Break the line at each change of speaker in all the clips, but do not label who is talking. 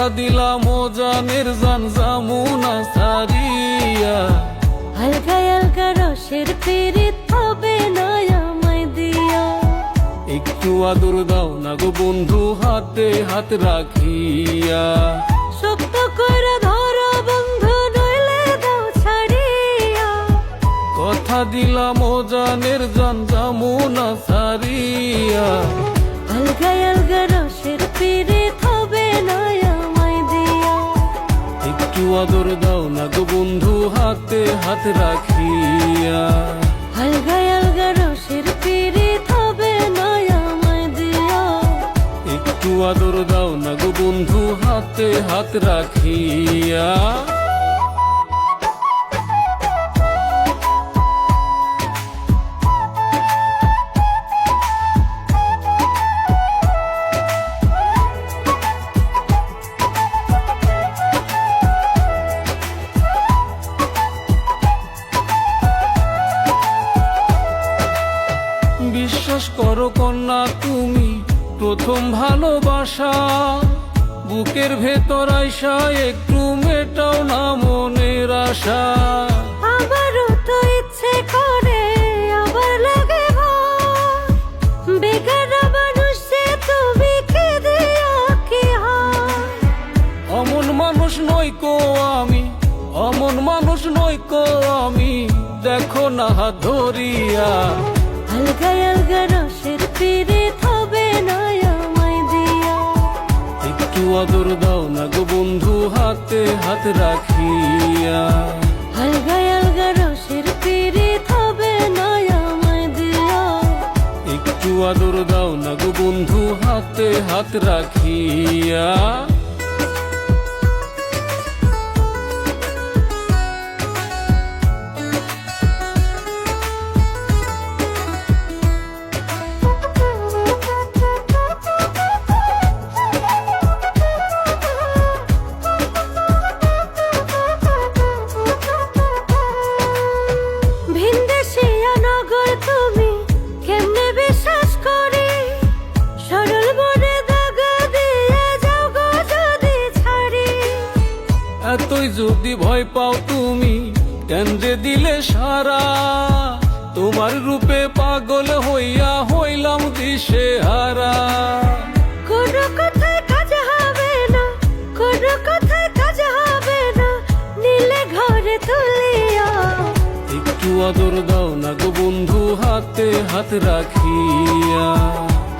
কথা দিলাম ও জানের জান জামুনা সারিয়া,
আলগা আলগা রসের পীড়িত হবে না আমায় দিয়া।
একটু আদর দাও না গো বন্ধু হাতে হাত রাখিয়া,
শক্ত করে ধরো বন্ধু নইলে দাও ছাড়িয়া।
কথা দিলাম ও জানের জান জামুনা সারিয়া,
আলগা আলগা রসের পীড়িত হবে না আমায় দিয়া।
একটু আদর দাও না গো বন্ধু হাতে হাত রাখিয়া,
আলগা আলগা রসের পীড়িত হবে না আমায় দিয়া।
একটু আদর দাও না গো বন্ধু হাতে হাত রাখিয়া। বিশ্বাস করো কন্যা তুমি প্রথম ভালোবাসা, বুকের ভেতর আইসা একটু মেটাও না মনের আশা।
আমারও তো ইচ্ছে করে আবার লাগে ভয়, বেগানা মানুষ সে তুমি কে দিয়া কি হয়।
অমন মানুষ নই কো আমি, অমন মানুষ নই কো আমি, দেখো না হাত ধরিয়া।
আলগা আলগা রসের পীড়িত হবে না আমায় দিয়া।
একটু আদর দাও না গো বন্ধু হাতে হাত রাখিয়া,
আলগা আলগা রসের পীড়িত হবে না আমায় দিয়া।
একটু আদর দাও না গো বন্ধু হাতে হাত রাখিয়া।
ভিনদেশিয়া নগর তুমি কেমনে বিশ্বাস করি, সরল মনে দাগা দিয়ে যাও গো যদি ছাড়ি।
এতই যদি ভয় পাও তুমি কেন যে দিলে সারা, তোমার রূপে পাগল হইয়া হইলাম দিশে হারা।
কোনো কথায় কাজ হবে না, কোনো কথায় কাজ হবে না, নীলে ঘরে তুলিয়া।
একটু আদর দাও না গো বন্ধু হাতে হাত রাখিয়া,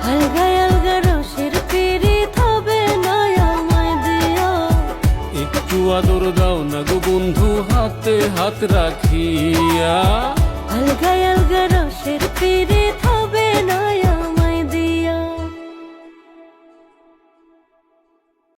আলগা আলগা রসের পীড়িত হবে না আমায় দিয়া।
একটু আদর দাও না গো বন্ধু হাতে হাত রাখিয়া,
আলগা আলগা রসের পীড়িত